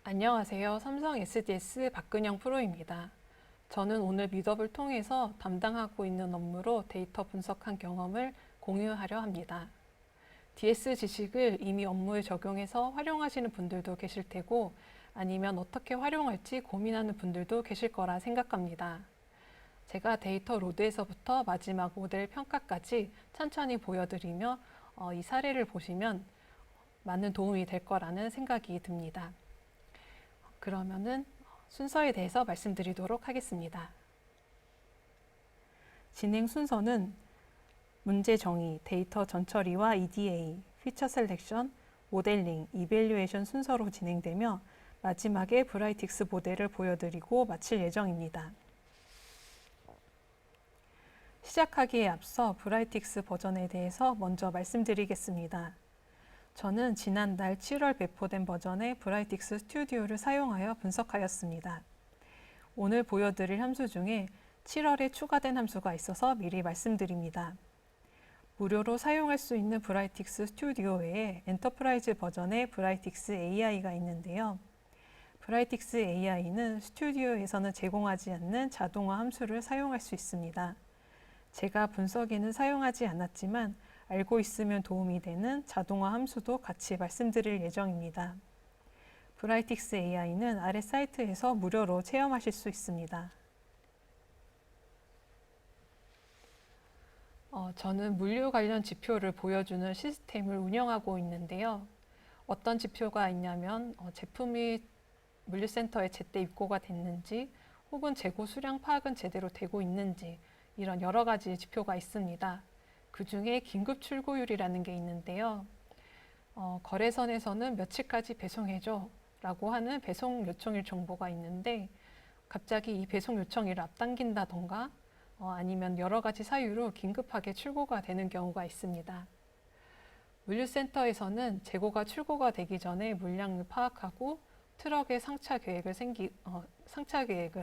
안녕하세요. 삼성 SDS 박근영 프로입니다. 저는 오늘 미더블 통해서 담당하고 있는 업무로 데이터 분석한 경험을 공유하려 합니다. DS 지식을 이미 업무에 적용해서 활용하시는 분들도 계실 테고 아니면 어떻게 활용할지 고민하는 분들도 계실 거라 생각합니다. 제가 데이터 로드에서부터 마지막 모델 평가까지 천천히 보여드리며 이 사례를 보시면 많은 도움이 될 거라는 생각이 듭니다. 그러면은 순서에 대해서 말씀드리도록 하겠습니다. 진행 순서는 문제 정의, 데이터 전처리와 EDA, 피처 셀렉션, 모델링, 이밸류에이션 순서로 진행되며 마지막에 브라이틱스 모델을 보여드리고 마칠 예정입니다. 시작하기에 앞서 브라이틱스 버전에 대해서 먼저 말씀드리겠습니다. 저는 지난달 7월 배포된 버전의 브라이틱스 스튜디오를 사용하여 분석하였습니다. 오늘 보여드릴 함수 중에 7월에 추가된 함수가 있어서 미리 말씀드립니다. 무료로 사용할 수 있는 브라이틱스 스튜디오 외에 엔터프라이즈 버전의 브라이틱스 AI가 있는데요. 브라이틱스 AI는 스튜디오에서는 제공하지 않는 자동화 함수를 사용할 수 있습니다. 제가 분석에는 사용하지 않았지만 알고 있으면 도움이 되는 자동화 함수도 같이 말씀드릴 예정입니다. 브라이틱스 AI는 아래 사이트에서 무료로 체험하실 수 있습니다. 저는 물류 관련 지표를 보여주는 시스템을 운영하고 있는데요. 어떤 지표가 있냐면 제품이 물류센터에 제때 입고가 됐는지 혹은 재고 수량 파악은 제대로 되고 있는지 이런 여러 가지 지표가 있습니다. 그 중에 긴급 출고율이라는 게 있는데요. 거래선에서는 며칠까지 배송해줘 라고 하는 배송 요청일 정보가 있는데 갑자기 이 배송 요청일을 앞당긴다던가 아니면 여러 가지 사유로 긴급하게 출고가 되는 경우가 있습니다. 물류센터에서는 재고가 출고가 되기 전에 물량을 파악하고 트럭의 상차 계획을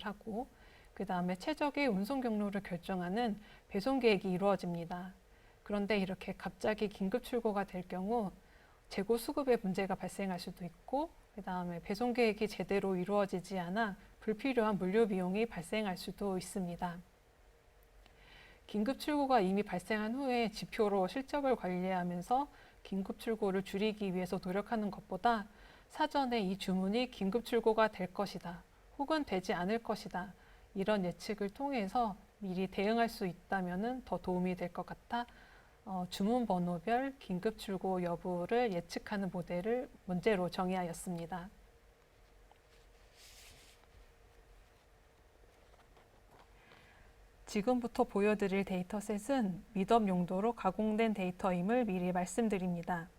하고 그 다음에 최적의 운송 경로를 결정하는 배송 계획이 이루어집니다. 그런데 이렇게 갑자기 긴급 출고가 될 경우 재고 수급에 문제가 발생할 수도 있고 그 다음에 배송 계획이 제대로 이루어지지 않아 불필요한 물류 비용이 발생할 수도 있습니다. 긴급 출고가 이미 발생한 후에 지표로 실적을 관리하면서 긴급 출고를 줄이기 위해서 노력하는 것보다 사전에 이 주문이 긴급 출고가 될 것이다 혹은 되지 않을 것이다 이런 예측을 통해서 미리 대응할 수 있다면 더 도움이 될 것 같아 주문 번호별 긴급 출고 여부를 예측하는 모델을 문제로 정의하였습니다. 지금부터 보여드릴 데이터셋은 미덥 용도로 가공된 데이터임을 미리 말씀드립니다.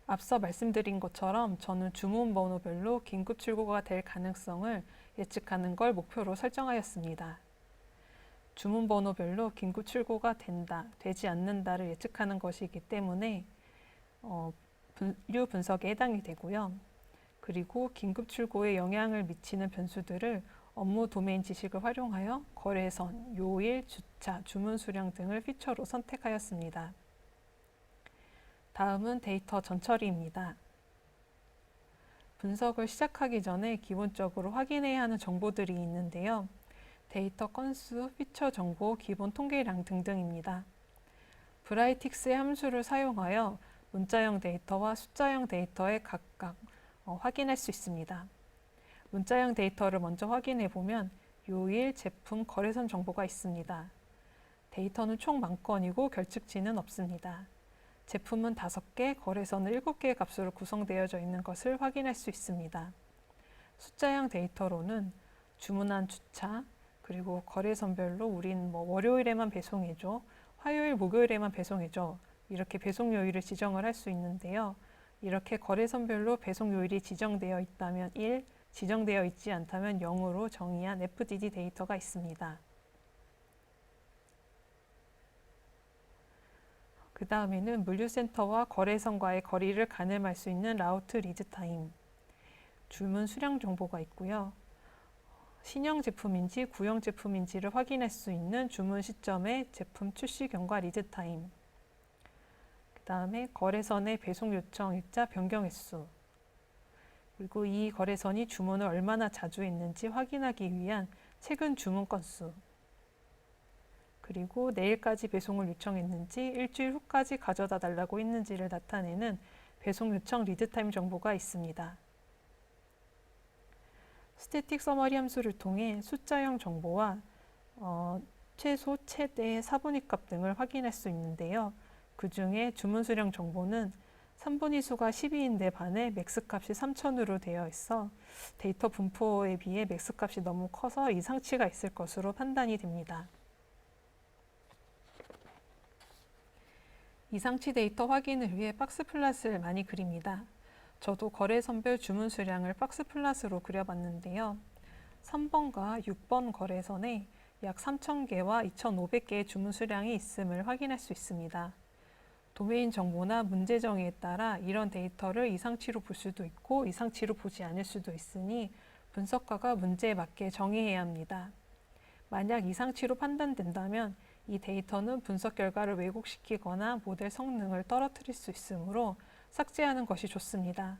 앞서 말씀드린 것처럼 저는 주문 번호별로 긴급 출고가 될 가능성을 예측하는 걸 목표로 설정하였습니다. 주문 번호별로 긴급 출고가 된다, 되지 않는다를 예측하는 것이기 때문에 분류 분석에 해당이 되고요. 그리고 긴급 출고에 영향을 미치는 변수들을 업무 도메인 지식을 활용하여 거래선, 요일, 주차, 주문 수량 등을 피처로 선택하였습니다. 다음은 데이터 전처리입니다. 분석을 시작하기 전에 기본적으로 확인해야 하는 정보들이 있는데요. 데이터 건수, 피처 정보, 기본 통계량 등등입니다. 브라이틱스의 함수를 사용하여 문자형 데이터와 숫자형 데이터에 각각 확인할 수 있습니다. 문자형 데이터를 먼저 확인해 보면 요일, 제품, 거래선 정보가 있습니다. 데이터는 총 만건이고 결측지는 없습니다. 제품은 5개, 거래선은 7개의 값으로 구성되어져 있는 것을 확인할 수 있습니다. 숫자형 데이터로는 주문한 주차, 그리고 거래선별로 우린 월요일에만 배송해줘, 화요일, 목요일에만 배송해줘 이렇게 배송 요일을 지정을 할 수 있는데요. 이렇게 거래선별로 배송 요일이 지정되어 있다면 1, 지정되어 있지 않다면 0으로 정의한 FDD 데이터가 있습니다. 그 다음에는 물류센터와 거래선과의 거리를 가늠할 수 있는 라우트 리드 타임, 주문 수량 정보가 있고요. 신형 제품인지 구형 제품인지를 확인할 수 있는 주문 시점의 제품 출시 경과 리드 타임, 그 다음에 거래선의 배송 요청 일자 변경 횟수, 그리고 이 거래선이 주문을 얼마나 자주 했는지 확인하기 위한 최근 주문 건수, 그리고 내일까지 배송을 요청했는지 일주일 후까지 가져다 달라고 했는지를 나타내는 배송 요청 리드타임 정보가 있습니다. 스태틱 서머리 함수를 통해 숫자형 정보와 최소, 최대, 사분위값 등을 확인할 수 있는데요. 그 중에 주문 수량 정보는 3분위수가 12인데 반해 맥스 값이 3000으로 되어 있어 데이터 분포에 비해 맥스 값이 너무 커서 이상치가 있을 것으로 판단이 됩니다. 이상치 데이터 확인을 위해 박스 플랫을 많이 그립니다. 저도 거래선별 주문 수량을 박스 플랫으로 그려봤는데요. 3번과 6번 거래선에 약 3000개와 2500개의 주문 수량이 있음을 확인할 수 있습니다. 도메인 정보나 문제 정의에 따라 이런 데이터를 이상치로 볼 수도 있고 이상치로 보지 않을 수도 있으니 분석가가 문제에 맞게 정의해야 합니다. 만약 이상치로 판단된다면 이 데이터는 분석 결과를 왜곡시키거나 모델 성능을 떨어뜨릴 수 있으므로 삭제하는 것이 좋습니다.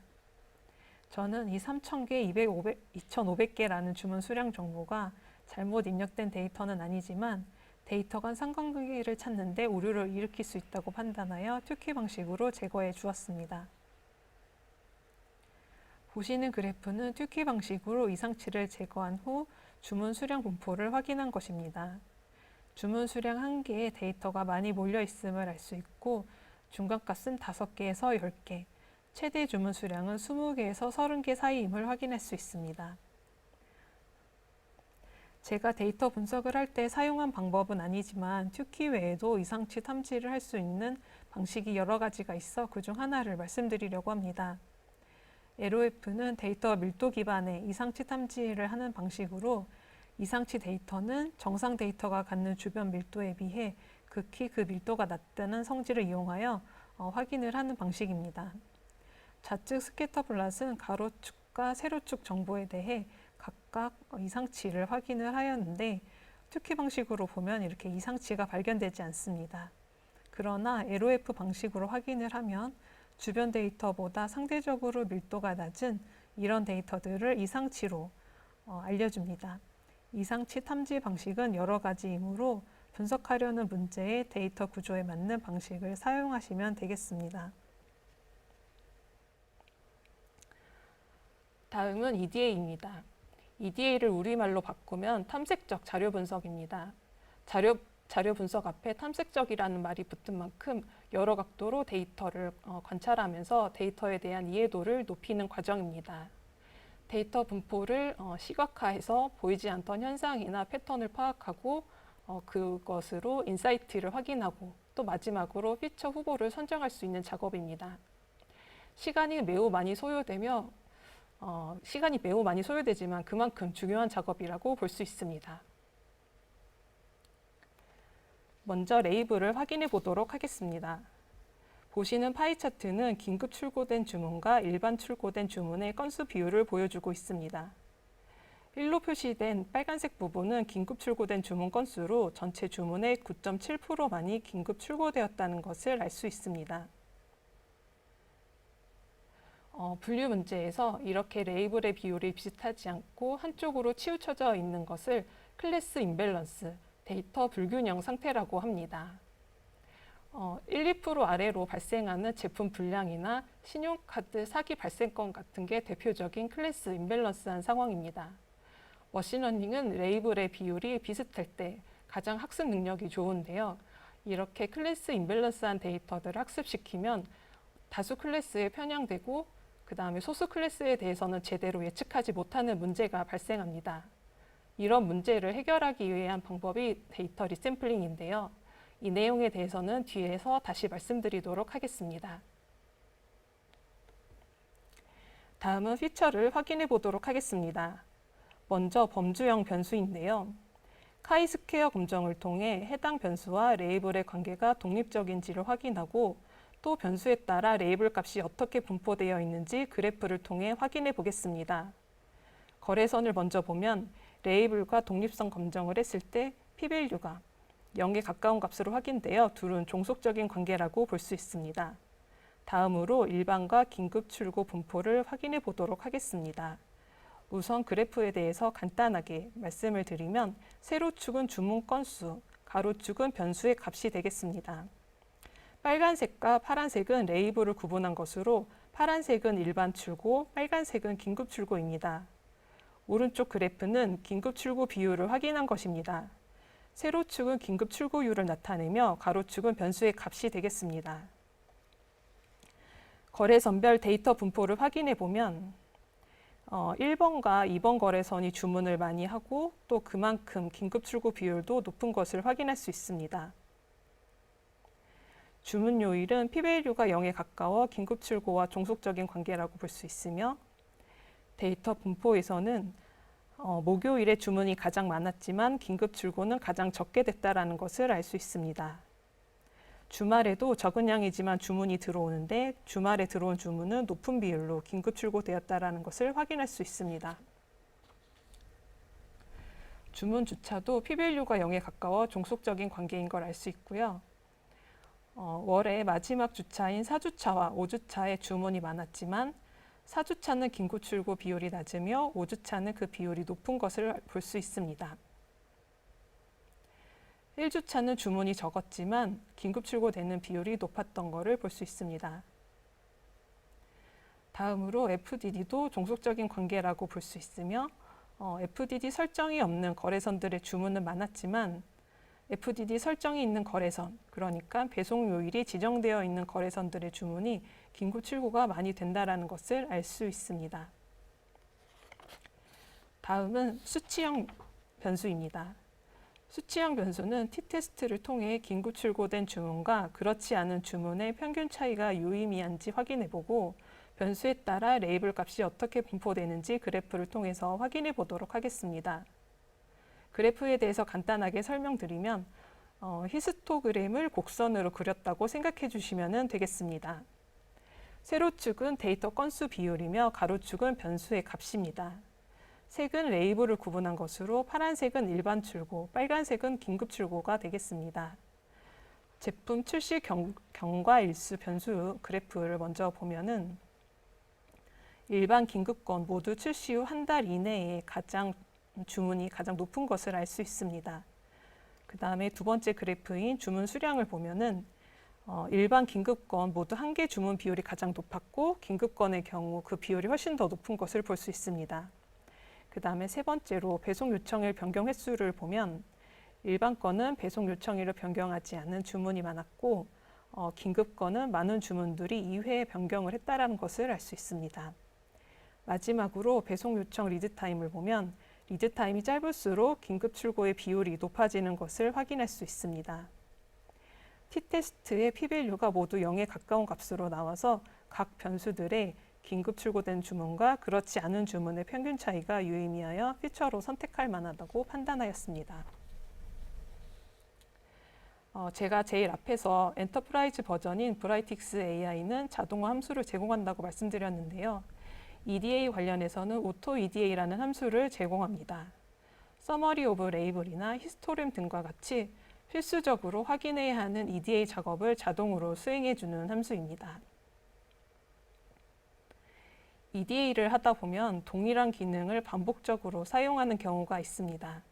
저는 이 3000개, 2500개라는 주문 수량 정보가 잘못 입력된 데이터는 아니지만 데이터 간 상관관계를 찾는 데 오류를 일으킬 수 있다고 판단하여 튜키 방식으로 제거해 주었습니다. 보시는 그래프는 튜키 방식으로 이상치를 제거한 후 주문 수량 분포를 확인한 것입니다. 주문 수량 1개에 데이터가 많이 몰려 있음을 알 수 있고 중간값은 5개에서 10개, 최대 주문 수량은 20개에서 30개 사이임을 확인할 수 있습니다. 제가 데이터 분석을 할 때 사용한 방법은 아니지만 튜키 외에도 이상치 탐지를 할 수 있는 방식이 여러 가지가 있어 그중 하나를 말씀드리려고 합니다. LOF는 데이터 밀도 기반의 이상치 탐지를 하는 방식으로 이상치 데이터는 정상 데이터가 갖는 주변 밀도에 비해 극히 그 밀도가 낮다는 성질을 이용하여 확인을 하는 방식입니다. 좌측 스캐터 플롯은 가로축과 세로축 정보에 대해 각각 이상치를 확인을 하였는데 튜키 방식으로 보면 이렇게 이상치가 발견되지 않습니다. 그러나 LOF 방식으로 확인을 하면 주변 데이터보다 상대적으로 밀도가 낮은 이런 데이터들을 이상치로 알려줍니다. 이상치 탐지 방식은 여러 가지이므로 분석하려는 문제의 데이터 구조에 맞는 방식을 사용하시면 되겠습니다. 다음은 EDA입니다. EDA를 우리말로 바꾸면 탐색적 자료 분석입니다. 자료 분석 앞에 탐색적이라는 말이 붙은 만큼 여러 각도로 데이터를 관찰하면서 데이터에 대한 이해도를 높이는 과정입니다. 데이터 분포를 시각화해서 보이지 않던 현상이나 패턴을 파악하고 그것으로 인사이트를 확인하고 또 마지막으로 피처 후보를 선정할 수 있는 작업입니다. 시간이 매우 많이 소요되지만 그만큼 중요한 작업이라고 볼 수 있습니다. 먼저 레이블을 확인해 보도록 하겠습니다. 보시는 파이 차트는 긴급 출고된 주문과 일반 출고된 주문의 건수 비율을 보여주고 있습니다. 1로 표시된 빨간색 부분은 긴급 출고된 주문 건수로 전체 주문의 9.7%만이 긴급 출고되었다는 것을 알 수 있습니다. 분류 문제에서 이렇게 레이블의 비율이 비슷하지 않고 한쪽으로 치우쳐져 있는 것을 클래스 임밸런스, 데이터 불균형 상태라고 합니다. 1, 2% 아래로 발생하는 제품 불량이나 신용카드 사기 발생건 같은 게 대표적인 클래스 임밸런스한 상황입니다. 머신러닝은 레이블의 비율이 비슷할 때 가장 학습 능력이 좋은데요. 이렇게 클래스 임밸런스한 데이터들을 학습시키면 다수 클래스에 편향되고 그 다음에 소수 클래스에 대해서는 제대로 예측하지 못하는 문제가 발생합니다. 이런 문제를 해결하기 위한 방법이 데이터 리샘플링인데요. 이 내용에 대해서는 뒤에서 다시 말씀드리도록 하겠습니다. 다음은 피처를 확인해 보도록 하겠습니다. 먼저 범주형 변수인데요. 카이스퀘어 검정을 통해 해당 변수와 레이블의 관계가 독립적인지를 확인하고 또 변수에 따라 레이블 값이 어떻게 분포되어 있는지 그래프를 통해 확인해 보겠습니다. 거래선을 먼저 보면 레이블과 독립성 검정을 했을 때 p-value가 0에 가까운 값으로 확인되어 둘은 종속적인 관계라고 볼 수 있습니다. 다음으로 일반과 긴급 출고 분포를 확인해 보도록 하겠습니다. 우선 그래프에 대해서 간단하게 말씀을 드리면 세로축은 주문 건수, 가로축은 변수의 값이 되겠습니다. 빨간색과 파란색은 레이블을 구분한 것으로 파란색은 일반 출고, 빨간색은 긴급 출고입니다. 오른쪽 그래프는 긴급 출고 비율을 확인한 것입니다. 세로축은 긴급 출고율을 나타내며 가로축은 변수의 값이 되겠습니다. 거래선별 데이터 분포를 확인해 보면 1번과 2번 거래선이 주문을 많이 하고 또 그만큼 긴급 출고 비율도 높은 것을 확인할 수 있습니다. 주문 요일은 P-밸류가 0에 가까워 긴급 출고와 종속적인 관계라고 볼 수 있으며 데이터 분포에서는 목요일에 주문이 가장 많았지만 긴급 출고는 가장 적게 됐다는 것을 알 수 있습니다. 주말에도 적은 양이지만 주문이 들어오는데 주말에 들어온 주문은 높은 비율로 긴급 출고되었다는 것을 확인할 수 있습니다. 주문 주차도 P-밸류가 0에 가까워 종속적인 관계인 걸 알 수 있고요. 월의 마지막 주차인 4주차와 5주차에 주문이 많았지만 4주차는 긴급 출고 비율이 낮으며 5주차는 그 비율이 높은 것을 볼 수 있습니다. 1주차는 주문이 적었지만 긴급 출고되는 비율이 높았던 것을 볼 수 있습니다. 다음으로 FDD도 종속적인 관계라고 볼 수 있으며 FDD 설정이 없는 거래선들의 주문은 많았지만 FDD 설정이 있는 거래선, 그러니까 배송 요일이 지정되어 있는 거래선들의 주문이 긴급 출고가 많이 된다는 것을 알 수 있습니다. 다음은 수치형 변수입니다. 수치형 변수는 t-테스트를 통해 긴급 출고된 주문과 그렇지 않은 주문의 평균 차이가 유의미한지 확인해보고 변수에 따라 레이블 값이 어떻게 분포되는지 그래프를 통해서 확인해 보도록 하겠습니다. 그래프에 대해서 간단하게 설명드리면 히스토그램을 곡선으로 그렸다고 생각해 주시면 되겠습니다. 세로축은 데이터 건수 비율이며 가로축은 변수의 값입니다. 색은 레이블을 구분한 것으로 파란색은 일반 출고, 빨간색은 긴급 출고가 되겠습니다. 제품 출시 경과 일수 변수 그래프를 먼저 보면은 일반 긴급건 모두 출시 후 한 달 이내에 주문이 가장 높은 것을 알 수 있습니다. 그 다음에 두 번째 그래프인 주문 수량을 보면은 일반 긴급건 모두 한 개 주문 비율이 가장 높았고 긴급건의 경우 그 비율이 훨씬 더 높은 것을 볼 수 있습니다. 그 다음에 세 번째로 배송 요청일 변경 횟수를 보면 일반 건은 배송 요청일을 변경하지 않는 주문이 많았고 긴급건은 많은 주문들이 2회 변경을 했다는 것을 알 수 있습니다. 마지막으로 배송 요청 리드타임을 보면 리드타임이 짧을수록 긴급 출고의 비율이 높아지는 것을 확인할 수 있습니다. t-테스트의 P-밸류가 모두 0에 가까운 값으로 나와서 각 변수들의 긴급 출고된 주문과 그렇지 않은 주문의 평균 차이가 유의미하여 피처로 선택할 만하다고 판단하였습니다. 제가 제일 앞에서 엔터프라이즈 버전인 브라이틱스 AI는 자동화 함수를 제공한다고 말씀드렸는데요. EDA 관련해서는 오토 EDA라는 함수를 제공합니다. 서머리 오브 레이블이나 히스토그램 등과 같이 필수적으로 확인해야 하는 EDA 작업을 자동으로 수행해주는 함수입니다. EDA를 하다 보면 동일한 기능을 반복적으로 사용하는 경우가 있습니다.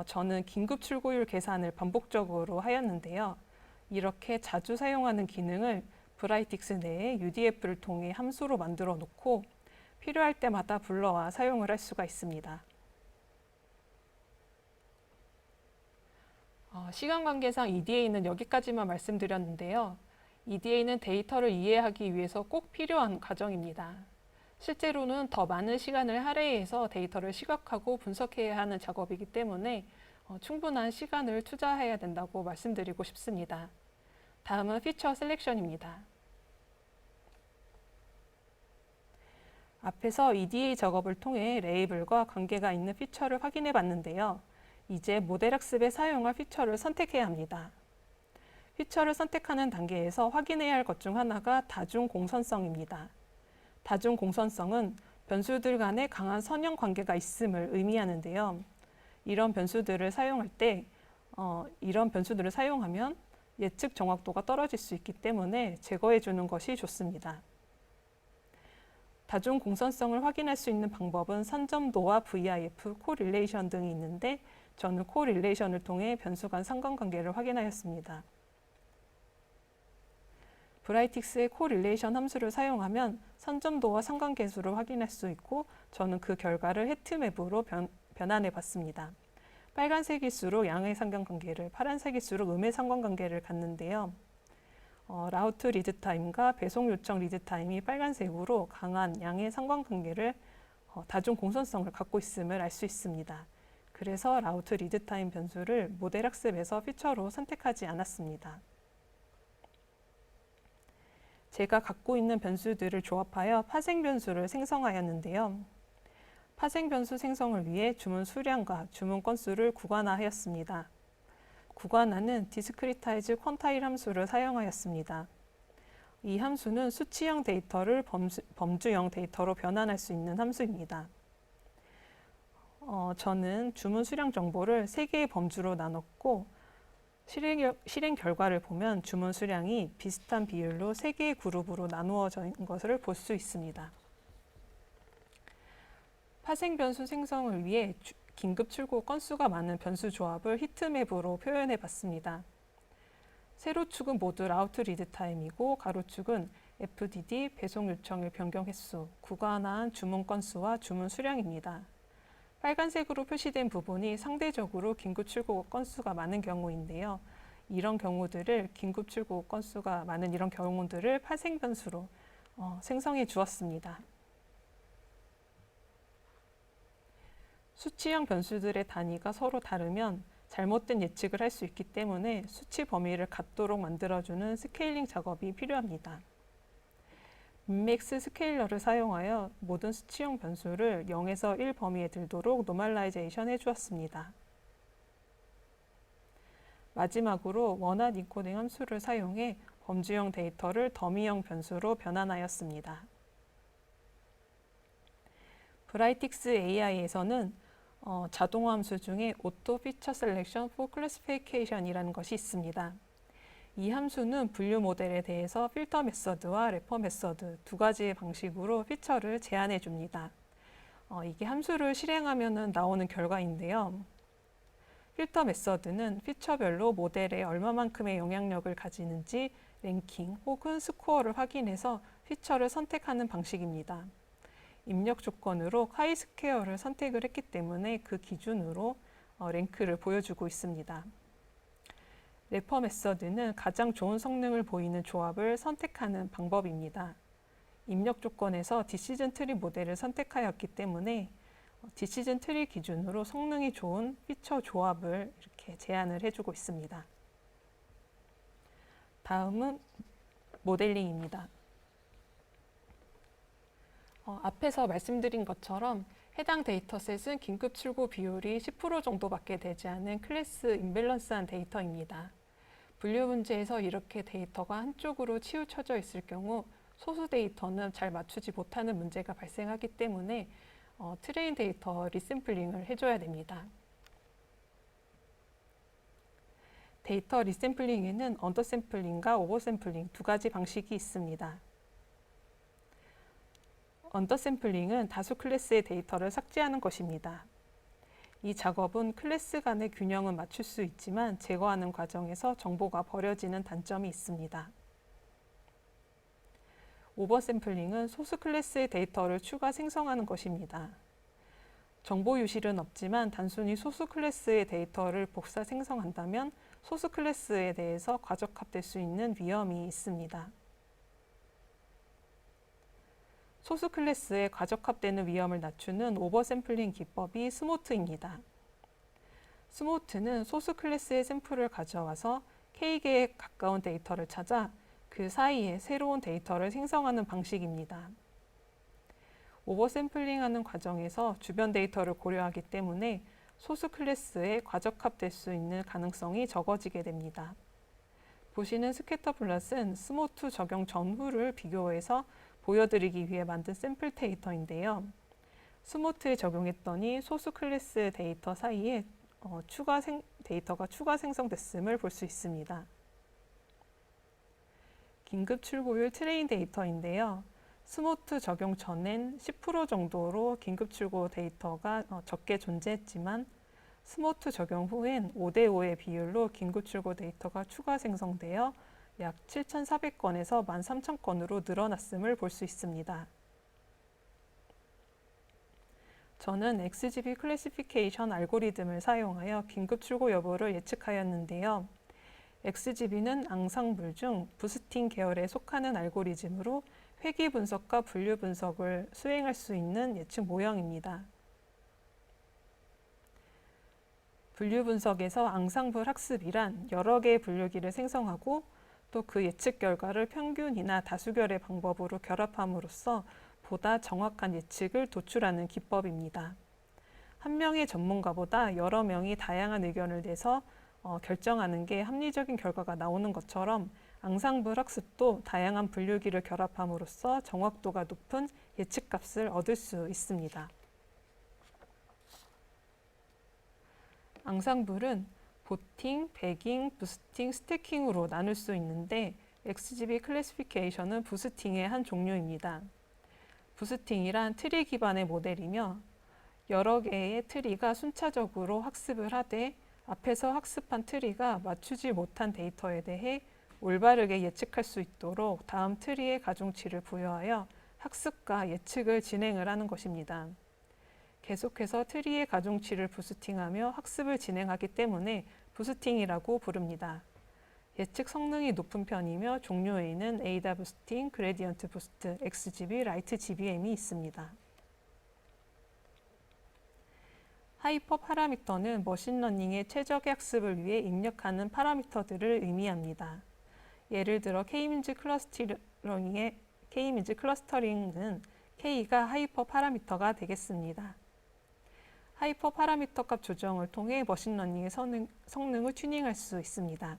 저는 긴급 출고율 계산을 반복적으로 하였는데요. 이렇게 자주 사용하는 기능을 브라이틱스 내에 UDF를 통해 함수로 만들어 놓고 필요할 때마다 불러와 사용을 할 수가 있습니다. 시간 관계상 EDA는 여기까지만 말씀드렸는데요. EDA는 데이터를 이해하기 위해서 꼭 필요한 과정입니다. 실제로는 더 많은 시간을 할애해서 데이터를 시각화하고 분석해야 하는 작업이기 때문에 충분한 시간을 투자해야 된다고 말씀드리고 싶습니다. 다음은 피처 셀렉션입니다. 앞에서 EDA 작업을 통해 레이블과 관계가 있는 피처를 확인해 봤는데요. 이제 모델 학습에 사용할 피처를 선택해야 합니다. 피처를 선택하는 단계에서 확인해야 할 것 중 하나가 다중 공선성입니다. 다중 공선성은 변수들 간에 강한 선형 관계가 있음을 의미하는데요. 이런 변수들을 사용하면 예측 정확도가 떨어질 수 있기 때문에 제거해 주는 것이 좋습니다. 다중 공선성을 확인할 수 있는 방법은 선점도와 VIF, 코릴레이션 등이 있는데 저는 코릴레이션을 통해 변수 간 상관관계를 확인하였습니다. 브라이틱스의 코릴레이션 함수를 사용하면 선점도와 상관계수를 확인할 수 있고 저는 그 결과를 헤트맵으로 변환해 봤습니다. 빨간색일수록 양의 상관관계를, 파란색일수록 음의 상관관계를 갖는데요. 라우트 리드타임과 배송 요청 리드타임이 빨간색으로 강한 양의 상관관계를 다중 공선성을 갖고 있음을 알 수 있습니다. 그래서 라우트 리드타임 변수를 모델 학습에서 피처로 선택하지 않았습니다. 제가 갖고 있는 변수들을 조합하여 파생 변수를 생성하였는데요. 파생 변수 생성을 위해 주문 수량과 주문 건수를 구간화하였습니다. 구간화는 디스크리타이즈 퀀타일 함수를 사용하였습니다. 이 함수는 수치형 데이터를 범주형 데이터로 변환할 수 있는 함수입니다. 저는 주문 수량 정보를 3개의 범주로 나눴고 실행 결과를 보면 주문 수량이 비슷한 비율로 3개의 그룹으로 나누어져 있는 것을 볼 수 있습니다. 파생 변수 생성을 위해 긴급 출고 건수가 많은 변수 조합을 히트맵으로 표현해 봤습니다. 세로축은 모두 라우트 리드 타임이고 가로축은 FDD, 배송 요청일 변경 횟수, 구간화한 주문 건수와 주문 수량입니다. 빨간색으로 표시된 부분이 상대적으로 긴급 출고 건수가 많은 경우인데요. 이런 경우들을 긴급 출고 건수가 많은 이런 경우들을 파생 변수로 생성해 주었습니다. 수치형 변수들의 단위가 서로 다르면 잘못된 예측을 할 수 있기 때문에 수치 범위를 같도록 만들어주는 스케일링 작업이 필요합니다. 민맥스 스케일러를 사용하여 모든 수치형 변수를 0에서 1 범위에 들도록 노멀라이제이션 해주었습니다. 마지막으로 원한 인코딩 함수를 사용해 범주형 데이터를 더미형 변수로 변환하였습니다. 브라이틱스 AI에서는 자동화 함수 중에 Auto Feature Selection for Classification이라는 것이 있습니다. 이 함수는 분류 모델에 대해서 필터 메서드와 래퍼 메서드 두 가지의 방식으로 피처를 제한해 줍니다. 이게 함수를 실행하면 나오는 결과인데요. 필터 메서드는 피처별로 모델에 얼마만큼의 영향력을 가지는지 랭킹 혹은 스코어를 확인해서 피처를 선택하는 방식입니다. 입력 조건으로 카이스퀘어를 선택을 했기 때문에 그 기준으로 랭크를 보여주고 있습니다. 래퍼 메서드는 가장 좋은 성능을 보이는 조합을 선택하는 방법입니다. 입력 조건에서 디시전 트리 모델을 선택하였기 때문에 디시전 트리 기준으로 성능이 좋은 피처 조합을 이렇게 제안을 해주고 있습니다. 다음은 모델링입니다. 앞에서 말씀드린 것처럼 해당 데이터셋은 긴급 출고 비율이 10% 정도밖에 되지 않은 클래스 임밸런스한 데이터입니다. 분류 문제에서 이렇게 데이터가 한쪽으로 치우쳐져 있을 경우 소수 데이터는 잘 맞추지 못하는 문제가 발생하기 때문에 트레인 데이터 리샘플링을 해줘야 됩니다. 데이터 리샘플링에는 언더샘플링과 오버샘플링 두 가지 방식이 있습니다. 언더샘플링은 다수 클래스의 데이터를 삭제하는 것입니다. 이 작업은 클래스 간의 균형은 맞출 수 있지만 제거하는 과정에서 정보가 버려지는 단점이 있습니다. 오버샘플링은 소수 클래스의 데이터를 추가 생성하는 것입니다. 정보 유실은 없지만 단순히 소수 클래스의 데이터를 복사 생성한다면 소수 클래스에 대해서 과적합될 수 있는 위험이 있습니다. 소수 클래스에 과적합되는 위험을 낮추는 오버샘플링 기법이 스모트입니다. 스모트는 소수 클래스의 샘플을 가져와서 K개에 가까운 데이터를 찾아 그 사이에 새로운 데이터를 생성하는 방식입니다. 오버샘플링하는 과정에서 주변 데이터를 고려하기 때문에 소수 클래스에 과적합될 수 있는 가능성이 적어지게 됩니다. 보시는 스캐터 플롯은 스모트 적용 전후를 비교해서 보여드리기 위해 만든 샘플 데이터인데요. 스모트에 적용했더니 소수 클래스의 데이터 사이에 데이터가 추가 생성됐음을 볼 수 있습니다. 긴급 출고율 트레인 데이터인데요. 스모트 적용 전엔 10% 정도로 긴급 출고 데이터가 적게 존재했지만 스모트 적용 후엔 5대5의 비율로 긴급 출고 데이터가 추가 생성되어 약 7,400건에서 13,000건으로 늘어났음을 볼 수 있습니다. 저는 XGB 클래시피케이션 알고리즘을 사용하여 긴급 출고 여부를 예측하였는데요. XGB는 앙상블 중 부스팅 계열에 속하는 알고리즘으로 회귀 분석과 분류 분석을 수행할 수 있는 예측 모형입니다. 분류 분석에서 앙상블 학습이란 여러 개의 분류기를 생성하고 또 그 예측 결과를 평균이나 다수결의 방법으로 결합함으로써 보다 정확한 예측을 도출하는 기법입니다. 한 명의 전문가보다 여러 명이 다양한 의견을 내서 결정하는 게 합리적인 결과가 나오는 것처럼 앙상블 학습도 다양한 분류기를 결합함으로써 정확도가 높은 예측값을 얻을 수 있습니다. 앙상블은 보팅, 배깅, 부스팅, 스태킹으로 나눌 수 있는데 XGB 클래시피케이션은 부스팅의 한 종류입니다. 부스팅이란 트리 기반의 모델이며 여러 개의 트리가 순차적으로 학습을 하되 앞에서 학습한 트리가 맞추지 못한 데이터에 대해 올바르게 예측할 수 있도록 다음 트리의 가중치를 부여하여 학습과 예측을 진행을 하는 것입니다. 계속해서 트리의 가중치를 부스팅하며 학습을 진행하기 때문에 부스팅이라고 부릅니다. 예측 성능이 높은 편이며 종류에는 에이다 부스팅, 그레디언트 부스트, XGB, 라이트 GBM이 있습니다. 하이퍼 파라미터는 머신러닝의 최적의 학습을 위해 입력하는 파라미터들을 의미합니다. 예를 들어 K-민즈 클러스터링은 K가 하이퍼 파라미터가 되겠습니다. 하이퍼 파라미터 값 조정을 통해 머신러닝의 성능을 튜닝할 수 있습니다.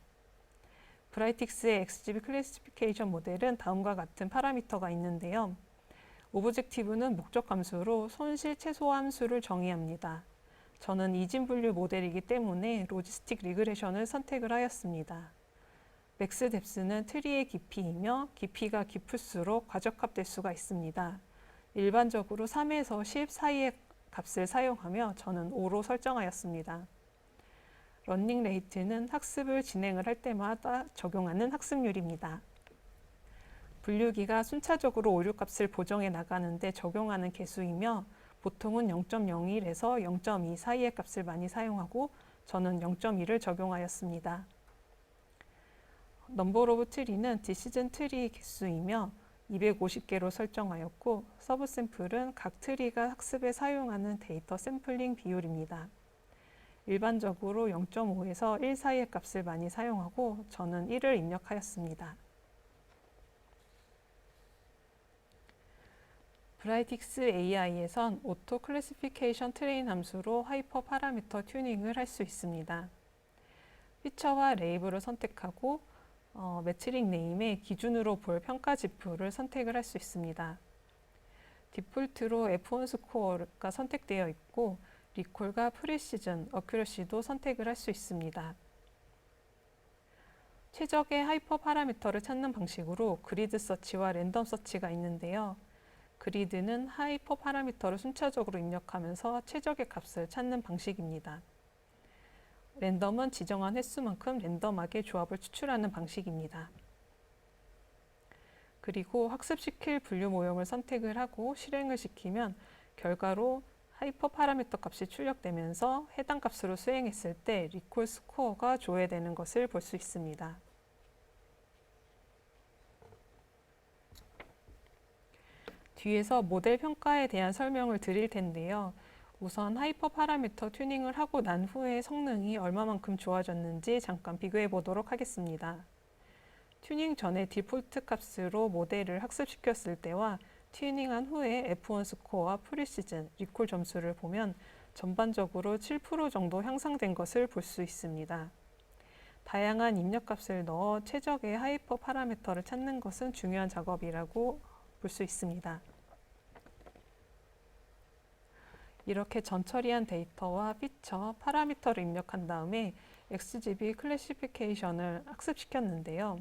브라이틱스의 XGB 클래시피케이션 모델은 다음과 같은 파라미터가 있는데요. 오브젝티브는 목적 함수로 손실 최소 함수를 정의합니다. 저는 이진 분류 모델이기 때문에 로지스틱 리그레션을 선택을 하였습니다. 맥스 뎁스는 트리의 깊이이며 깊이가 깊을수록 과적합될 수가 있습니다. 일반적으로 3에서 10 사이의 값을 사용하며 저는 5로 설정하였습니다. 러닝 레이트는 학습을 진행을 할 때마다 적용하는 학습률입니다. 분류기가 순차적으로 오류값을 보정해 나가는데 적용하는 개수이며 보통은 0.01에서 0.2 사이의 값을 많이 사용하고 저는 0.2를 적용하였습니다. 넘버 오브 트리는 디시전 트리 개수이며 250개로 설정하였고 서브 샘플은 각 트리가 학습에 사용하는 데이터 샘플링 비율입니다. 일반적으로 0.5에서 1 사이의 값을 많이 사용하고 저는 1을 입력하였습니다. 브라이틱스 AI에선 오토 클래시피케이션 트레인 함수로 하이퍼 파라미터 튜닝을 할 수 있습니다. 피처와 레이블을 선택하고 매트릭 네임의 기준으로 볼 평가 지표를 선택을 할 수 있습니다. 디폴트로 F1 스코어가 선택되어 있고 리콜과 프리시즌, 어큐러시도 선택을 할 수 있습니다. 최적의 하이퍼 파라미터를 찾는 방식으로 그리드 서치와 랜덤 서치가 있는데요. 그리드는 하이퍼 파라미터를 순차적으로 입력하면서 최적의 값을 찾는 방식입니다. 랜덤은 지정한 횟수만큼 랜덤하게 조합을 추출하는 방식입니다. 그리고 학습시킬 분류 모형을 선택을 하고 실행을 시키면 결과로 하이퍼 파라미터 값이 출력되면서 해당 값으로 수행했을 때 리콜 스코어가 조회되는 것을 볼 수 있습니다. 뒤에서 모델 평가에 대한 설명을 드릴 텐데요. 우선 하이퍼 파라미터 튜닝을 하고 난 후에 성능이 얼마만큼 좋아졌는지 잠깐 비교해 보도록 하겠습니다. 튜닝 전에 디폴트 값으로 모델을 학습시켰을 때와 튜닝한 후에 F1 스코어와 프리시즌, 리콜 점수를 보면 전반적으로 7% 정도 향상된 것을 볼 수 있습니다. 다양한 입력값을 넣어 최적의 하이퍼 파라미터를 찾는 것은 중요한 작업이라고 볼 수 있습니다. 이렇게 전처리한 데이터와 피처, 파라미터를 입력한 다음에 XGB 클래시피케이션을 학습시켰는데요.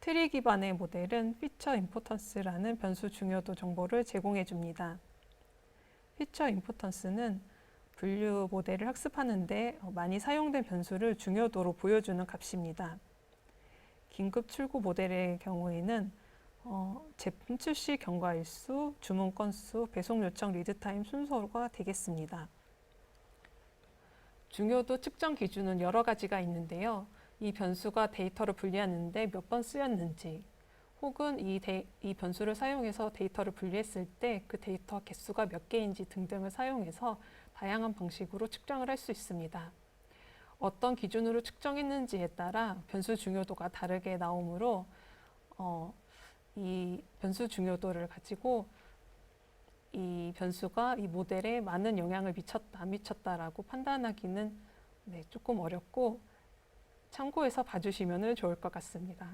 트리 기반의 모델은 피처 임포턴스라는 변수 중요도 정보를 제공해 줍니다. 피처 임포턴스는 분류 모델을 학습하는데 많이 사용된 변수를 중요도로 보여주는 값입니다. 긴급 출고 모델의 경우에는 제품 출시 경과일수, 주문 건수, 배송 요청 리드타임 순서가 되겠습니다. 중요도 측정 기준은 여러 가지가 있는데요. 이 변수가 데이터를 분리하는데 몇 번 쓰였는지, 혹은 이 변수를 사용해서 데이터를 분리했을 때 그 데이터 개수가 몇 개인지 등등을 사용해서 다양한 방식으로 측정을 할 수 있습니다. 어떤 기준으로 측정했는지에 따라 변수 중요도가 다르게 나오므로 이 변수 중요도를 가지고 이 변수가 이 모델에 많은 영향을 미쳤다, 안 미쳤다라고 판단하기는 조금 어렵고 참고해서 봐주시면 좋을 것 같습니다.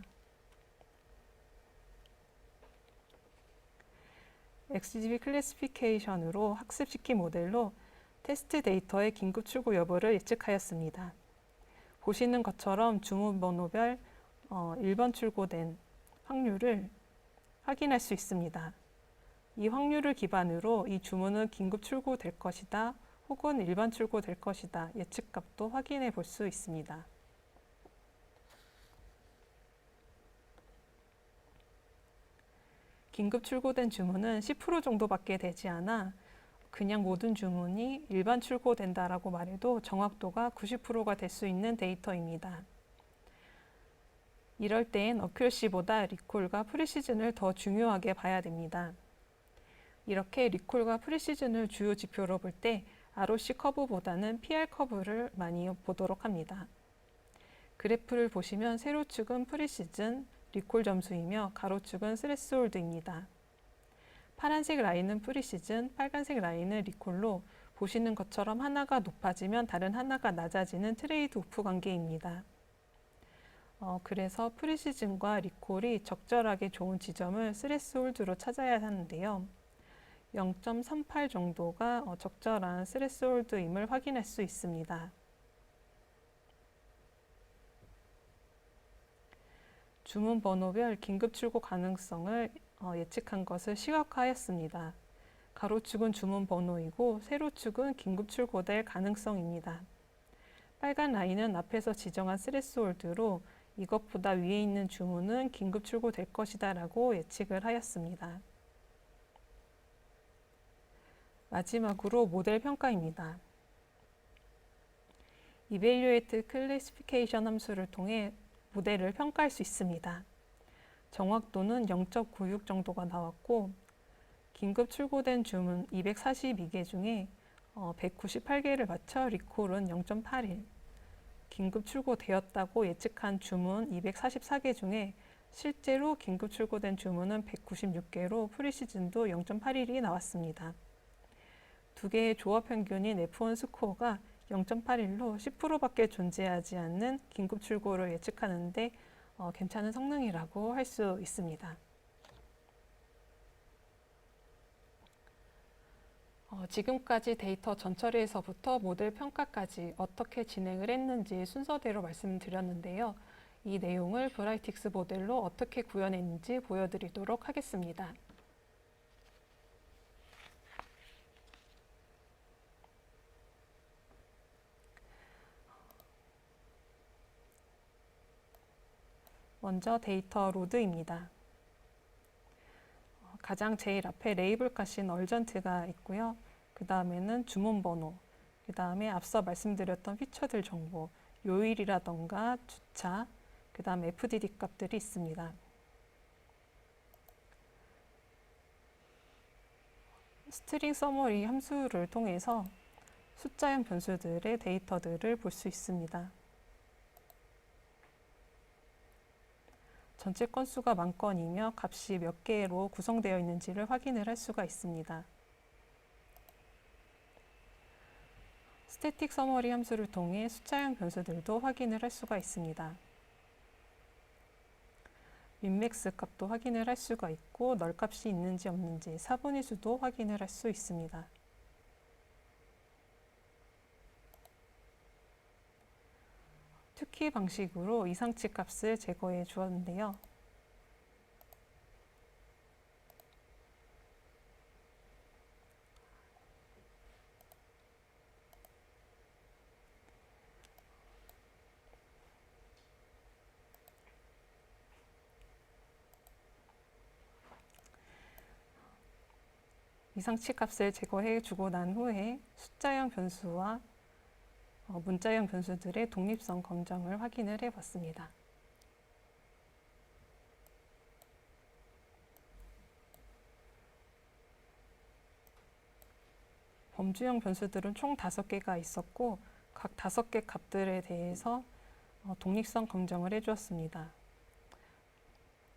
XGB 클래시피케이션으로 학습시킨 모델로 테스트 데이터의 긴급 출고 여부를 예측하였습니다. 보시는 것처럼 주문 번호별 1번 출고된 확률을 확인할 수 있습니다. 이 확률을 기반으로 이 주문은 긴급 출고될 것이다, 혹은 일반 출고될 것이다 예측값도 확인해 볼 수 있습니다. 긴급 출고된 주문은 10% 정도밖에 되지 않아 그냥 모든 주문이 일반 출고된다라고 말해도 정확도가 90%가 될 수 있는 데이터입니다. 이럴 땐 어큐러시보다 리콜과 프리시즌을 더 중요하게 봐야 됩니다. 이렇게 리콜과 프리시즌을 주요 지표로 볼 때 ROC 커브보다는 PR 커브를 많이 보도록 합니다. 그래프를 보시면 세로축은 프리시즌, 리콜 점수이며 가로축은 스레스홀드입니다. 파란색 라인은 프리시즌, 빨간색 라인은 리콜로 보시는 것처럼 하나가 높아지면 다른 하나가 낮아지는 트레이드 오프 관계입니다. 그래서 프리시즌과 리콜이 적절하게 좋은 지점을 스레스홀드로 찾아야 하는데요. 0.38 정도가 적절한 스레스홀드임을 확인할 수 있습니다. 주문 번호별 긴급 출고 가능성을 예측한 것을 시각화하였습니다. 가로축은 주문 번호이고 세로축은 긴급 출고될 가능성입니다. 빨간 라인은 앞에서 지정한 스레스홀드로 이것보다 위에 있는 주문은 긴급 출고될 것이다 라고 예측을 하였습니다. 마지막으로 모델 평가입니다. Evaluate Classification 함수를 통해 모델을 평가할 수 있습니다. 정확도는 0.96 정도가 나왔고 긴급 출고된 주문 242개 중에 198개를 맞춰 리콜은 0.81, 긴급 출고되었다고 예측한 주문 244개 중에 실제로 긴급 출고된 주문은 196개로 프리시즌도 0.81이 나왔습니다. 두 개의 조합 평균인 F1 스코어가 0.81로 10%밖에 존재하지 않는 긴급 출고를 예측하는데 괜찮은 성능이라고 할 수 있습니다. 지금까지 데이터 전처리에서부터 모델 평가까지 어떻게 진행을 했는지 순서대로 말씀드렸는데요. 이 내용을 브라이틱스 모델로 어떻게 구현했는지 보여드리도록 하겠습니다. 먼저 데이터 로드입니다. 가장 제일 앞에 레이블 값인 얼전트가 있고요. 그 다음에는 주문 번호, 그 다음에 앞서 말씀드렸던 피처들 정보, 요일이라던가 주차, 그 다음 FDD 값들이 있습니다. 스트링 서머리 함수를 통해서 숫자형 변수들의 데이터들을 볼 수 있습니다. 전체 건수가 만 건이며 값이 몇 개로 구성되어 있는지를 확인을 할 수가 있습니다. 스태틱 서머리 함수를 통해 숫자형 변수들도 확인을 할 수가 있습니다. 민맥스 값도 확인을 할 수가 있고 널 값이 있는지 없는지 사분의 수도 확인을 할 수 있습니다. 특히 방식으로 이상치 값을 제거해 주었는데요. 이상치 값을 제거해 주고 난 후에 숫자형 변수와 문자형 변수들의 독립성 검정을 확인을 해 봤습니다. 범주형 변수들은 총 5개가 있었고 각 5개 값들에 대해서 독립성 검정을 해주었습니다.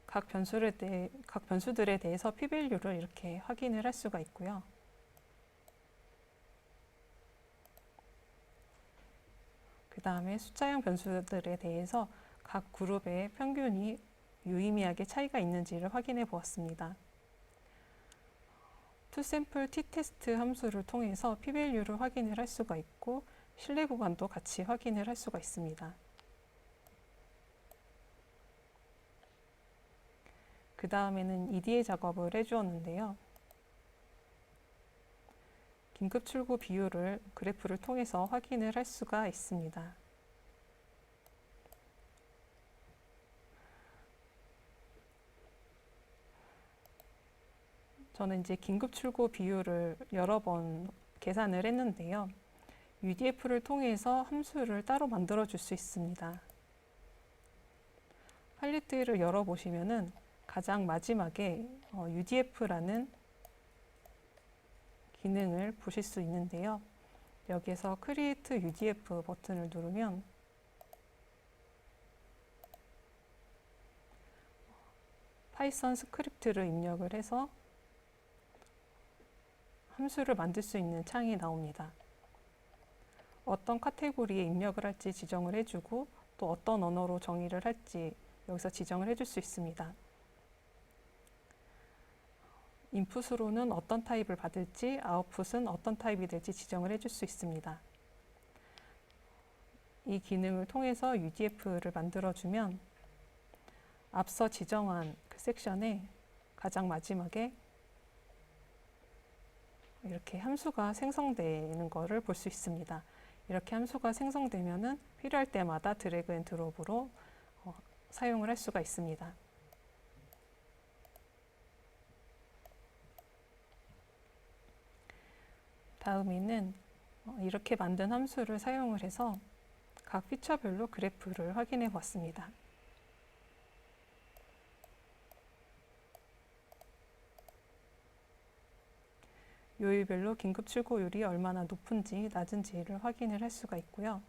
각 변수들에 대해서 p-value를 이렇게 확인을 할 수가 있고요. 그 다음에 숫자형 변수들에 대해서 각 그룹의 평균이 유의미하게 차이가 있는지를 확인해 보았습니다. toSample tTest 함수를 통해서 p-value를 확인을 할 수가 있고 신뢰 구간도 같이 확인을 할 수가 있습니다. 그 다음에는 EDA 작업을 해주었는데요. 긴급 출구 비율을 그래프를 통해서 확인을 할 수가 있습니다. 저는 이제 긴급 출구 비율을 여러 번 계산을 했는데요. UDF를 통해서 함수를 따로 만들어 줄 수 있습니다. 팔레트를 열어보시면은 가장 마지막에 UDF라는 기능을 보실 수 있는데요. 여기에서 Create UDF 버튼을 누르면 파이썬 스크립트를 입력을 해서 함수를 만들 수 있는 창이 나옵니다. 어떤 카테고리에 입력을 할지 지정을 해주고 또 어떤 언어로 정의를 할지 여기서 지정을 해줄 수 있습니다. 인풋으로는 어떤 타입을 받을지 아웃풋은 어떤 타입이 될지 지정을 해줄 수 있습니다. 이 기능을 통해서 UDF를 만들어주면 앞서 지정한 그 섹션에 가장 마지막에 이렇게 함수가 생성되는 것을 볼 수 있습니다. 이렇게 함수가 생성되면은 필요할 때마다 드래그 앤 드롭으로 사용을 할 수가 있습니다. 다음에는 이렇게 만든 함수를 사용을 해서 각 피처별로 그래프를 확인해 봤습니다. 요일별로 긴급 출고율이 얼마나 높은지 낮은지를 확인을 할 수가 있고요.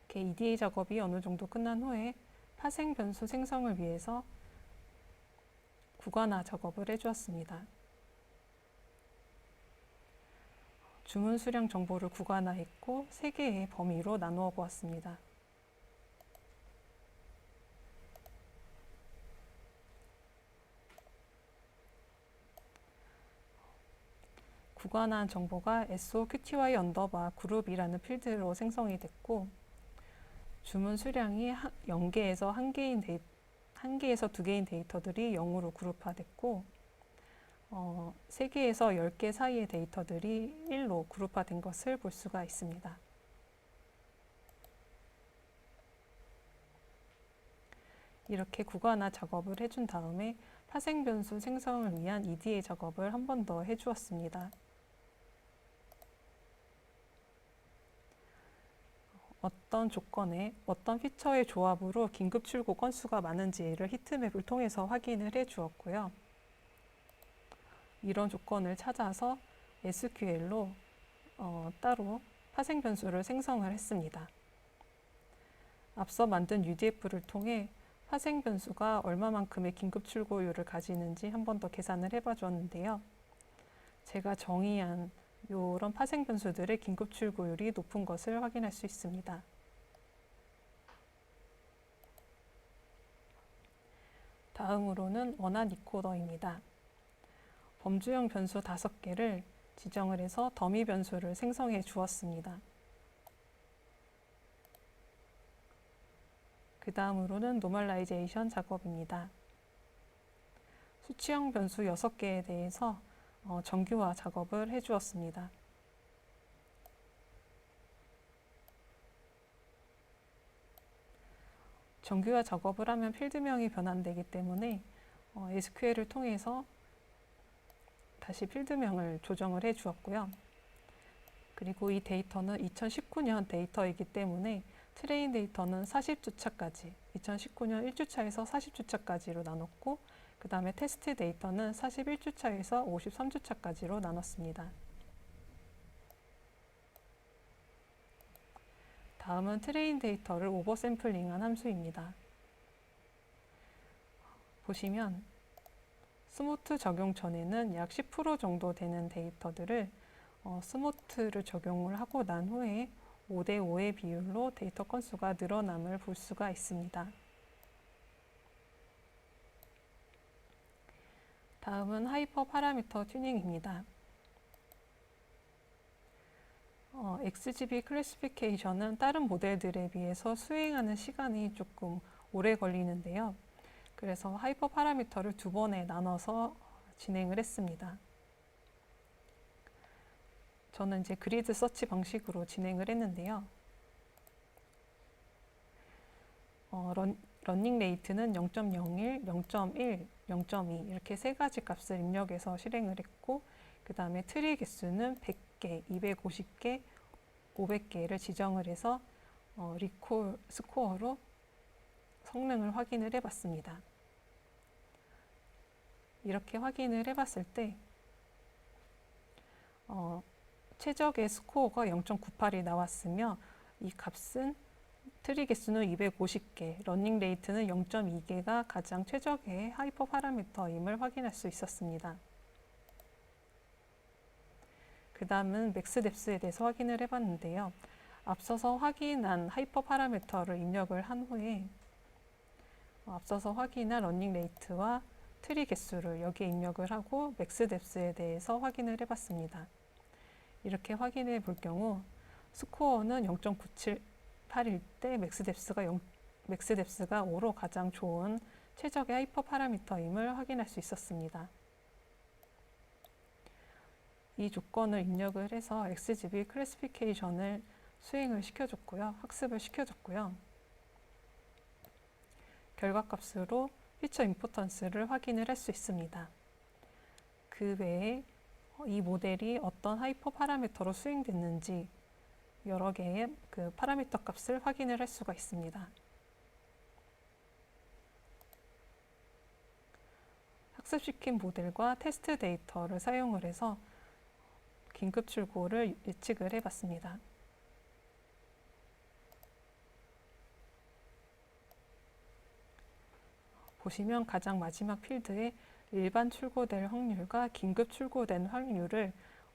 이렇게 EDA 작업이 어느 정도 끝난 후에 파생 변수 생성을 위해서 구간화 작업을 해주었습니다. 주문 수량 정보를 구간화했고 3개의 범위로 나누어 보았습니다. 구간화한 정보가 SOQTY 언더바 그룹이라는 필드로 생성이 됐고 주문 수량이 0개에서 1개에서 2개인 데이터들이 0으로 그룹화됐고 3개에서 10개 사이의 데이터들이 1로 그룹화된 것을 볼 수가 있습니다. 이렇게 구간화 작업을 해준 다음에 파생 변수 생성을 위한 EDA 작업을 한 번 더 해주었습니다. 어떤 조건에 어떤 피처의 조합으로 긴급 출고 건수가 많은지를 히트맵을 통해서 확인을 해 주었고요. 이런 조건을 찾아서 SQL로 따로 파생 변수를 생성을 했습니다. 앞서 만든 UDF를 통해 파생 변수가 얼마만큼의 긴급 출고율을 가지는지 한 번 더 계산을 해봐 줬는데요. 제가 정의한 이런 파생 변수들의 긴급 출고율이 높은 것을 확인할 수 있습니다. 다음으로는 원한 이코더입니다. 범주형 변수 5개를 지정을 해서 더미 변수를 생성해 주었습니다. 그 다음으로는 노멀라이제이션 작업입니다. 수치형 변수 6개에 대해서 정규화 작업을 해주었습니다. 정규화 작업을 하면 필드명이 변환되기 때문에 SQL을 통해서 다시 필드명을 조정을 해 주었고요. 그리고 이 데이터는 2019년 데이터이기 때문에 트레인 데이터는 40주차까지, 2019년 1주차에서 40주차까지로 나눴고, 그 다음에 테스트 데이터는 41주차에서 53주차까지로 나눴습니다. 다음은 트레인 데이터를 오버샘플링한 함수입니다. 보시면 스모트 적용 전에는 약 10% 정도 되는 데이터들을 스모트를 적용을 하고 난 후에 5대5의 비율로 데이터 건수가 늘어남을 볼 수가 있습니다. 다음은 하이퍼 파라미터 튜닝입니다. XGB 클래시피케이션은 다른 모델들에 비해서 수행하는 시간이 조금 오래 걸리는데요. 그래서 하이퍼 파라미터를 2번에 나눠서 진행을 했습니다. 저는 이제 그리드 서치 방식으로 진행을 했는데요. 러닝 레이트는 0.01, 0.1, 0.2 이렇게 세 가지 값을 입력해서 실행을 했고, 그 다음에 트리 개수는 100개, 250개, 500개를 지정을 해서 리콜 스코어로 성능을 확인을 해봤습니다. 이렇게 확인을 해봤을 때 최적의 스코어가 0.98이 나왔으며 이 값은 트리 개수는 250개, 러닝 레이트는 0.2개가 가장 최적의 하이퍼 파라미터임을 확인할 수 있었습니다. 그 다음은 맥스 뎁스에 대해서 확인을 해봤는데요. 앞서서 확인한 하이퍼 파라미터를 입력을 한 후에 앞서서 확인한 러닝 레이트와 트리 개수를 여기에 입력을 하고 맥스 뎁스에 대해서 확인을 해봤습니다. 이렇게 확인해 볼 경우 스코어는 0.978일 때 맥스 뎁스가 5로 가장 좋은 최적의 하이퍼 파라미터임을 확인할 수 있었습니다. 이 조건을 입력을 해서 XGB 클래시피케이션을 수행을 시켜줬고요. 학습을 시켜줬고요. 결과값으로 피처 임포턴스를 확인을 할 수 있습니다. 그 외에 이 모델이 어떤 하이퍼 파라미터로 수행됐는지 여러 개의 그 파라미터 값을 확인을 할 수가 있습니다. 학습시킨 모델과 테스트 데이터를 사용을 해서 긴급 출고를 예측을 해봤습니다. 보시면 가장 마지막 필드에 일반 출고될 확률과 긴급 출고된 확률을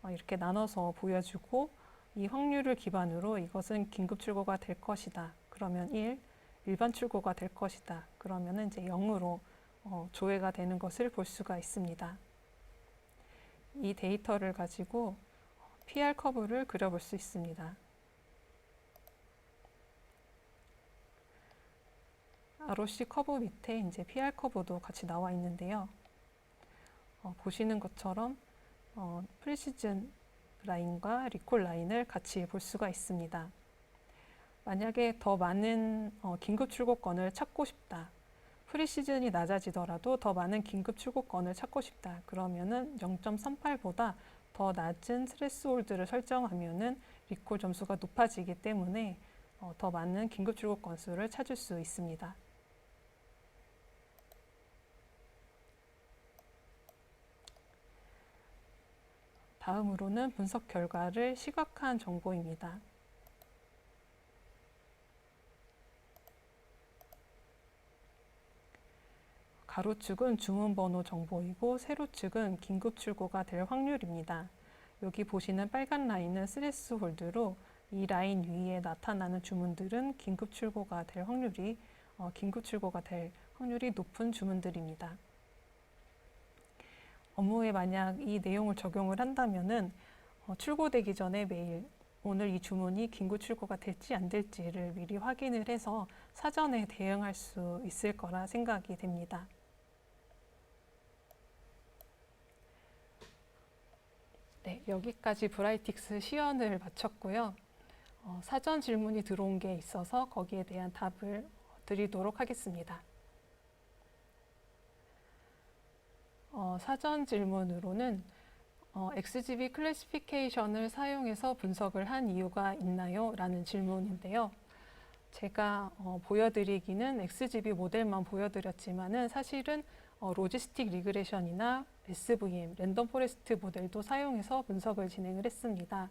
이렇게 나눠서 보여주고, 이 확률을 기반으로 이것은 긴급 출고가 될 것이다. 그러면 1, 일반 출고가 될 것이다. 그러면 이제 0으로 조회가 되는 것을 볼 수가 있습니다. 이 데이터를 가지고 PR 커브를 그려볼 수 있습니다. ROC 커브 밑에 이제 PR 커브도 같이 나와 있는데요. 보시는 것처럼 프리시즌 라인과 리콜 라인을 같이 볼 수가 있습니다. 만약에 더 많은 긴급 출고건을 찾고 싶다. 프리시즌이 낮아지더라도 더 많은 긴급 출고건을 찾고 싶다. 그러면은 0.38보다 더 낮은 스레스홀드를 설정하면은 리콜 점수가 높아지기 때문에 더 많은 긴급 출고 건수를 찾을 수 있습니다. 다음으로는 분석 결과를 시각화한 정보입니다. 가로축은 주문번호 정보이고 세로축은 긴급 출고가 될 확률입니다. 여기 보시는 빨간 라인은 스레스홀드로 이 라인 위에 나타나는 주문들은 긴급 출고가 될 확률이 높은 주문들입니다. 업무에 만약 이 내용을 적용을 한다면은 출고되기 전에 매일 오늘 이 주문이 긴급 출고가 될지 안 될지를 미리 확인을 해서 사전에 대응할 수 있을 거라 생각이 됩니다. 네, 여기까지 브라이틱스 시연을 마쳤고요. 사전 질문이 들어온 게 있어서 거기에 대한 답을 드리도록 하겠습니다. 사전 질문으로는 XGB 클래시피케이션을 사용해서 분석을 한 이유가 있나요? 라는 질문인데요. 제가 보여드리기는 XGB 모델만 보여드렸지만은 사실은 로지스틱 리그레션이나 SVM, 랜덤 포레스트 모델도 사용해서 분석을 진행을 했습니다.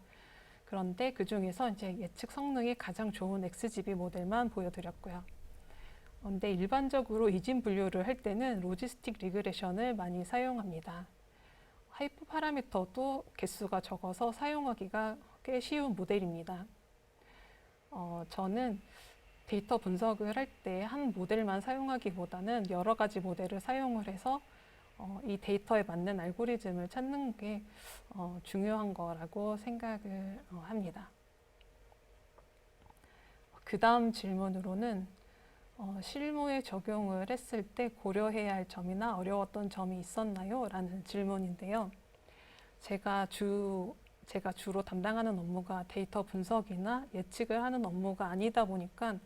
그런데 그 중에서 이제 예측 성능이 가장 좋은 XGB 모델만 보여드렸고요. 근데 일반적으로 이진 분류를 할 때는 로지스틱 리그레션을 많이 사용합니다. 하이퍼 파라미터도 개수가 적어서 사용하기가 꽤 쉬운 모델입니다. 저는 데이터 분석을 할 때 한 모델만 사용하기보다는 여러 가지 모델을 사용을 해서 이 데이터에 맞는 알고리즘을 찾는 게 중요한 거라고 생각을 합니다. 그 다음 질문으로는 실무에 적용을 했을 때 고려해야 할 점이나 어려웠던 점이 있었나요? 라는 질문인데요. 제가 주로 담당하는 업무가 데이터 분석이나 예측을 하는 업무가 아니다 보니까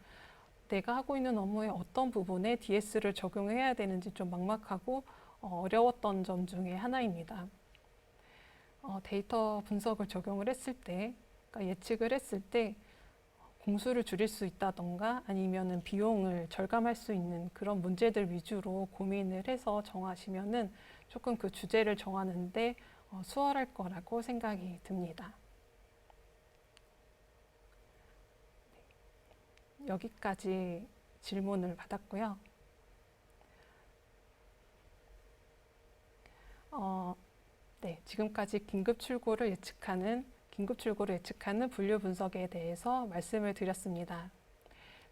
내가 하고 있는 업무의 어떤 부분에 DS를 적용해야 되는지 좀 막막하고 어려웠던 점 중에 하나입니다. 데이터 분석을 적용을 했을 때, 그러니까 예측을 했을 때 공수를 줄일 수 있다던가 아니면은 비용을 절감할 수 있는 그런 문제들 위주로 고민을 해서 정하시면은 조금 그 주제를 정하는데 수월할 거라고 생각이 듭니다. 여기까지 질문을 받았고요. 네, 지금까지 긴급 출고를 예측하는 분류 분석에 대해서 말씀을 드렸습니다.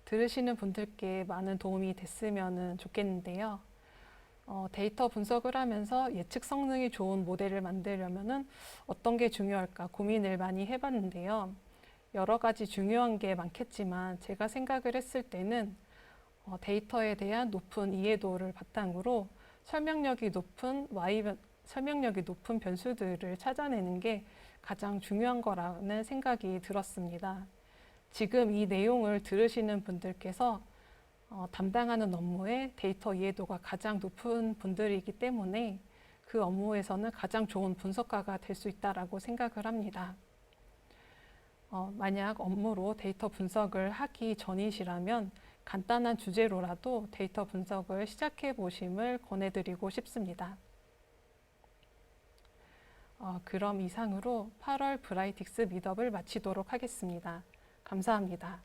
들으시는 분들께 많은 도움이 됐으면 좋겠는데요. 데이터 분석을 하면서 예측 성능이 좋은 모델을 만들려면 어떤 게 중요할까 고민을 많이 해봤는데요. 여러 가지 중요한 게 많겠지만 제가 생각을 했을 때는 데이터에 대한 높은 이해도를 바탕으로 설명력이 높은 변수들을 찾아내는 게 가장 중요한 거라는 생각이 들었습니다. 지금 이 내용을 들으시는 분들께서 담당하는 업무에 데이터 이해도가 가장 높은 분들이기 때문에 그 업무에서는 가장 좋은 분석가가 될 수 있다고 생각을 합니다. 만약 업무로 데이터 분석을 하기 전이시라면 간단한 주제로라도 데이터 분석을 시작해 보심을 권해드리고 싶습니다. 그럼 이상으로 8월 브라이틱스 미드업을 마치도록 하겠습니다. 감사합니다.